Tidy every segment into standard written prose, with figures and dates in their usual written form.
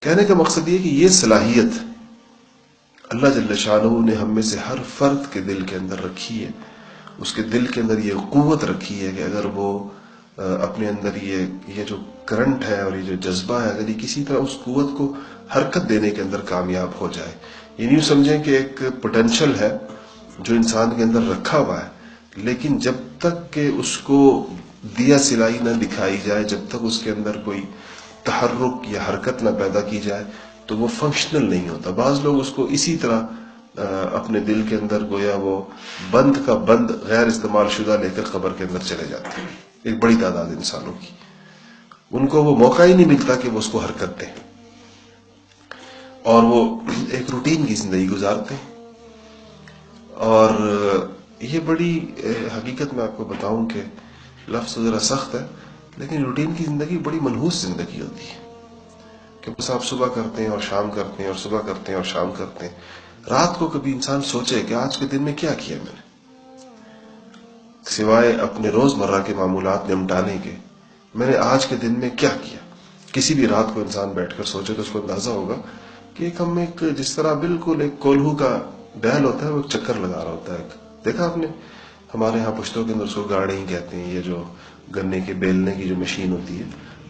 کہنے کا مقصد یہ کہ یہ صلاحیت اللہ جل شانہ نے ہم میں سے ہر فرد کے دل کے اندر رکھی ہے. اس کے دل کے اندر یہ قوت رکھی ہے کہ اگر وہ اپنے اندر یہ جو کرنٹ ہے اور یہ جو جذبہ ہے، اگر یہ کسی طرح اس قوت کو حرکت دینے کے اندر کامیاب ہو جائے، یہ نہیں سمجھیں کہ ایک پوٹینشل ہے جو انسان کے اندر رکھا ہوا ہے، لیکن جب تک کہ اس کو دیا سلائی نہ دکھائی جائے، جب تک اس کے اندر کوئی تحرک یا حرکت نہ پیدا کی جائے تو وہ فنکشنل نہیں ہوتا. بعض لوگ اس کو اسی طرح اپنے دل کے اندر گویا وہ بند کا بند غیر استعمال شدہ لے کر قبر کے اندر چلے جاتے ہیں. ایک بڑی تعداد انسانوں کی، ان کو وہ موقع ہی نہیں ملتا کہ وہ اس کو حرکت دیں، اور وہ ایک روٹین کی زندگی گزارتے ہیں. اور یہ بڑی حقیقت میں آپ کو بتاؤں کہ لفظ ذرا سخت ہے، لیکن روٹین کی زندگی بڑی منحوس زندگی ہوتی ہے کہ بس آپ صبح کرتے ہیں اور شام کرتے ہیں اور صبح کرتے ہیں اور شام کرتے ہیں. رات کو کبھی انسان سوچے کہ آج کے دن میں کیا کیا میں نے، سوائے اپنے روزمرہ کے معمولات نمٹانے کے، میں نے آج کے دن میں کیا کیا. کسی بھی رات کو انسان بیٹھ کر سوچے تو اس کو اندازہ ہوگا کہ ہم ایک جس طرح بالکل ایک کولہو کا بیل ہوتا ہے، وہ ایک چکر لگا رہا ہوتا ہے. دیکھا آپ نے ہمارے ہاں پشتوں کے اندر اس کو گاڑے ہی کہتے ہیں، یہ جو گنے کے بیلنے کی جو مشین ہوتی ہے.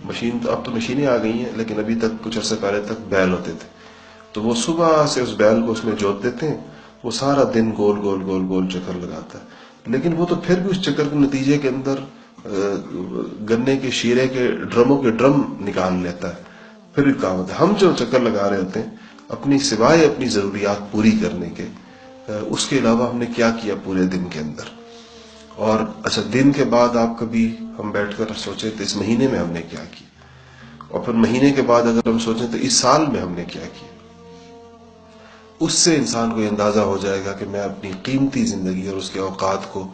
مشین تو اب تو مشینیں آ گئی ہیں، لیکن ابھی تک کچھ عرصے پہلے تک بیل ہوتے تھے. تو وہ صبح سے اس بیل کو اس میں جوت دیتے ہیں، وہ سارا دن گول گول گول گول چکر لگاتا ہے. لیکن وہ تو پھر بھی اس چکر کے نتیجے کے اندر گنے کے شیرے کے ڈرموں کے ڈرم نکال لیتا ہے. پھر بھی کام ہوتا ہے. ہم جو چکر لگا رہے ہوتے ہیں اپنی سوائے اپنی ضروریات پوری کرنے کے، اس کے علاوہ ہم نے کیا کیا پورے دن کے اندر. اور اچھا، دن کے بعد آپ کبھی ہم بیٹھ کر سوچیں تو اس مہینے میں ہم نے کیا کیا، اور پھر مہینے کے بعد اگر ہم سوچیں تو اس سال میں ہم نے کیا کیا. اس سے انسان کو یہ اندازہ ہو جائے گا کہ میں اپنی قیمتی زندگی اور اس کے اوقات کو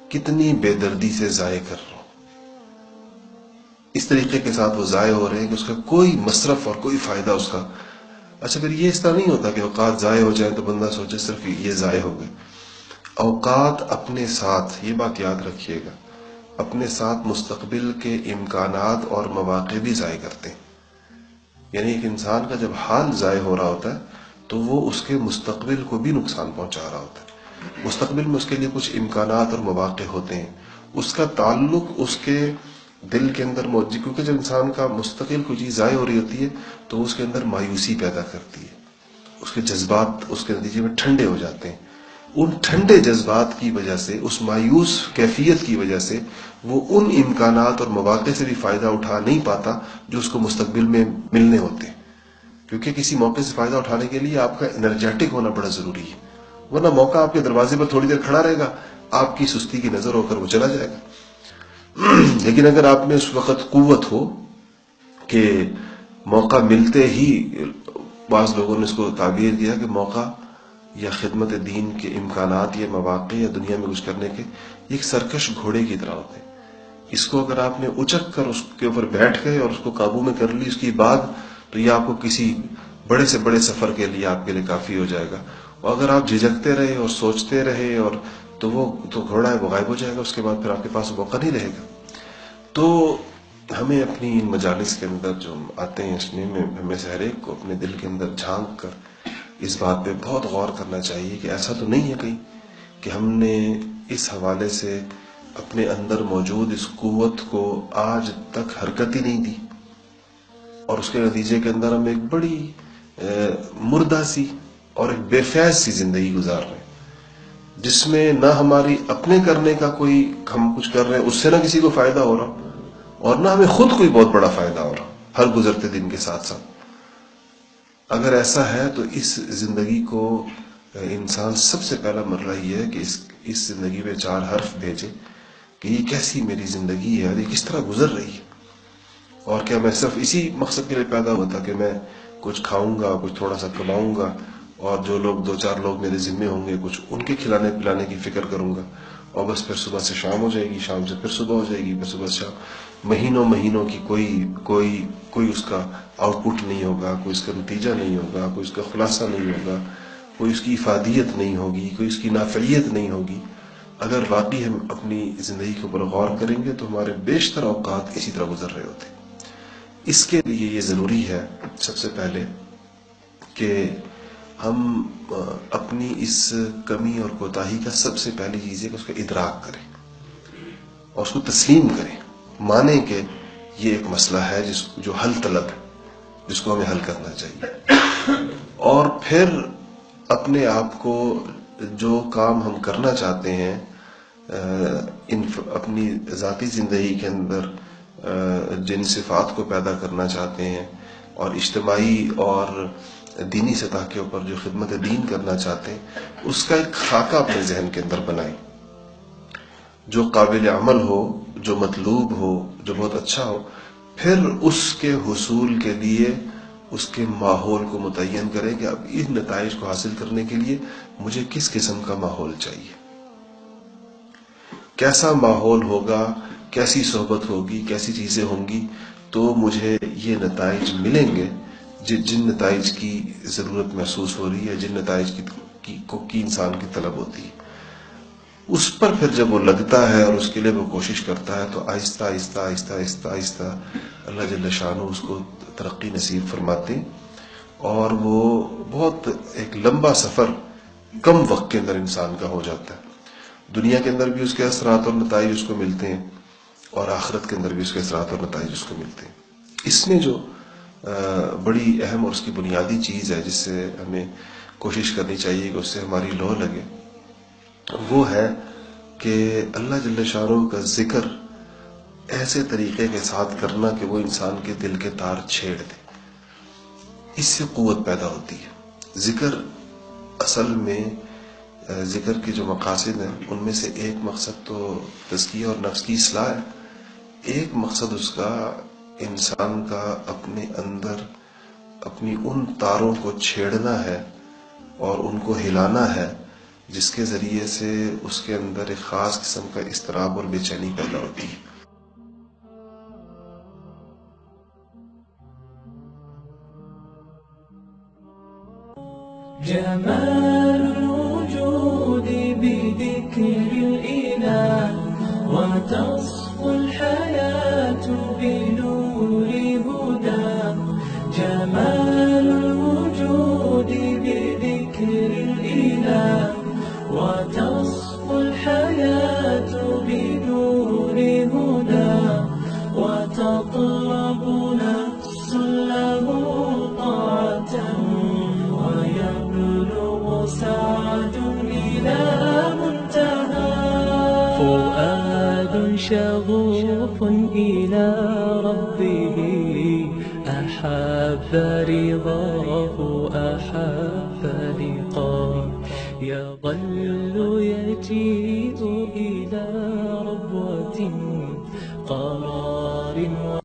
کتنی بے دردی سے ضائع کر رہا ہوں. اس طریقے کے ساتھ وہ ضائع ہو رہے ہیں کہ اس کا کوئی مصرف اور کوئی فائدہ اس کا. اچھا، پھر یہ اس طرح نہیں ہوتا کہ اوقات ضائع ہو جائیں تو بندہ سوچے صرف یہ ضائع ہو گئے. اوقات اپنے ساتھ، یہ بات یاد رکھیے گا، اپنے ساتھ مستقبل کے امکانات اور مواقع بھی ضائع کرتے ہیں. یعنی ایک انسان کا جب حال ضائع ہو رہا ہوتا ہے تو وہ اس کے مستقبل کو بھی نقصان پہنچا رہا ہوتا ہے. مستقبل میں اس کے لیے کچھ امکانات اور مواقع ہوتے ہیں، اس کا تعلق اس کے دل کے اندر موجود، کیونکہ جب انسان کا مستقل کوئی چیز ضائع ہو رہی ہوتی ہے تو اس کے اندر مایوسی پیدا کرتی ہے، اس کے جذبات اس کے نتیجے میں ٹھنڈے ہو جاتے ہیں. ان ٹھنڈے جذبات کی وجہ سے، اس مایوس کیفیت کی وجہ سے وہ ان امکانات اور مواقع سے بھی فائدہ اٹھا نہیں پاتا جو اس کو مستقبل میں ملنے ہوتے ہیں. کیونکہ کسی موقع سے فائدہ اٹھانے کے لیے آپ کا انرجیٹک ہونا بڑا ضروری ہے، ورنہ موقع آپ کے دروازے پر تھوڑی دیر کھڑا رہے گا، آپ کی سستی کی نظر ہو کر وہ چلا جائے گا. لیکن اگر آپ میں اس وقت قوت ہو کہ موقع ملتے ہی، بعض لوگوں نے اس کو تعبیر دیا کہ موقع یا خدمت دین کے امکانات یا مواقع یا دنیا میں کچھ کرنے کے ایک سرکش گھوڑے کی طرح ہوتے ہیں. اس کو اگر آپ نے اچک کر اس کے اوپر بیٹھ گئے اور اس کو قابو میں کر لی اس کی بعد، تو یہ آپ کو کسی بڑے سے بڑے سفر کے لیے آپ کے لیے کافی ہو جائے گا. اور اگر آپ جھجکتے رہے اور سوچتے رہے اور تو وہ تو گھوڑا ہے وہ غائب ہو جائے گا، اس کے بعد پھر آپ کے پاس موقع نہیں رہے گا. تو ہمیں اپنی ان مجالس کے اندر جو آتے ہیں اس میں ہمیں سے ہر ایک کو اپنے دل کے اندر جھانک کر اس بات پہ بہت غور کرنا چاہیے کہ ایسا تو نہیں ہے کہیں کہ ہم نے اس حوالے سے اپنے اندر موجود اس قوت کو آج تک حرکت ہی نہیں دی، اور اس کے نتیجے کے اندر ہم ایک بڑی مردہ سی اور ایک بے فیض سی زندگی گزار رہے ہیں، جس میں نہ ہماری اپنے کرنے کا کوئی ہم کچھ کر رہے ہیں اس سے نہ کسی کو فائدہ ہو رہا، اور نہ ہمیں خود کوئی بہت بڑا فائدہ ہو رہا ہر گزرتے دن کے ساتھ ساتھ. اگر ایسا ہے تو اس زندگی کو انسان سب سے پہلا مرحلہ یہ ہے کہ اس زندگی میں 4 حرف بھیجے کہ یہ کیسی میری زندگی ہے اور یہ کس طرح گزر رہی ہے، اور کیا میں صرف اسی مقصد کے لیے پیدا ہوا تھا کہ میں کچھ کھاؤں گا، کچھ تھوڑا سا کماؤں گا، اور جو لوگ 2-4 لوگ میرے ذمے ہوں گے کچھ ان کے کھلانے پلانے کی فکر کروں گا، اور بس پھر صبح سے شام ہو جائے گی، شام سے پھر صبح ہو جائے گی، پھر صبح سے شام. مہینوں کی کوئی اس کا آؤٹ پٹ نہیں ہوگا، کوئی اس کا نتیجہ نہیں ہوگا، کوئی اس کا خلاصہ نہیں ہوگا، کوئی اس کی افادیت نہیں ہوگی، کوئی اس کی نافعیت نہیں ہوگی. اگر واقعی ہم اپنی زندگی کے اوپر غور کریں گے تو ہمارے بیشتر اوقات اسی طرح گزر رہے ہوتے ہیں. اس کے لیے یہ ضروری ہے سب سے پہلے کہ ہم اپنی اس کمی اور کوتاہی کا سب سے پہلی چیز ہے کہ اس کا ادراک کریں اور اس کو تسلیم کریں، مانیں کہ یہ ایک مسئلہ ہے جو حل طلب ہے، جس کو ہمیں حل کرنا چاہیے، اور پھر اپنے آپ کو جو کام ہم کرنا چاہتے ہیں اپنی ذاتی زندگی کے اندر جن صفات کو پیدا کرنا چاہتے ہیں اور اجتماعی اور دینی سطح کے اوپر جو خدمت دین کرنا چاہتے ہیں، اس کا ایک خاکہ اپنے ذہن کے اندر بنائیں جو قابل عمل ہو، جو مطلوب ہو، جو بہت اچھا ہو. پھر اس کے حصول کے لیے اس کے ماحول کو متعین کریں کہ اب ان نتائج کو حاصل کرنے کے لیے مجھے کس قسم کا ماحول چاہیے، کیسا ماحول ہوگا، کیسی صحبت ہوگی، کیسی چیزیں ہوں گی تو مجھے یہ نتائج ملیں گے جن نتائج کی ضرورت محسوس ہو رہی ہے، جن نتائج کی انسان کی طلب ہوتی ہے. اس پر پھر جب وہ لگتا ہے اور اس کے لیے وہ کوشش کرتا ہے تو آہستہ آہستہ آہستہ آہستہ آہستہ اللہ جل شانہ اس کو ترقی نصیب فرماتے ہیں، اور وہ بہت ایک لمبا سفر کم وقت کے اندر انسان کا ہو جاتا ہے. دنیا کے اندر بھی اس کے اثرات اور نتائج اس کو ملتے ہیں اور آخرت کے اندر بھی اس کے اثرات اور نتائج اس کو ملتے ہیں. اس میں جو بڑی اہم اور اس کی بنیادی چیز ہے جس سے ہمیں کوشش کرنی چاہیے کہ اس سے ہماری لو لگے، وہ ہے کہ اللہ جل شانہ کا ذکر ایسے طریقے کے ساتھ کرنا کہ وہ انسان کے دل کے تار چھیڑ دے. اس سے قوت پیدا ہوتی ہے. ذکر اصل میں ذکر کے جو مقاصد ہیں ان میں سے ایک مقصد تو تزکیہ اور نفس کی اصلاح ہے، ایک مقصد اس کا انسان کا اپنے اندر اپنی ان تاروں کو چھیڑنا ہے اور ان کو ہلانا ہے جس کے ذریعے سے اس کے اندر ایک خاص قسم کا اضطراب اور بے چینی پیدا ہوتی ہے. جمال الوجود بذكر الإله وتصفو الحياة بنور هداه. جمال الوجود بذكر الإله وتصفو الحياة بنور هداه. وتطلب نفس له طاعة ويبلغ سعد إلى منتهى. فؤاد شغوف إلى ربه أحب رضاه أحب لقاه. يظل يجيء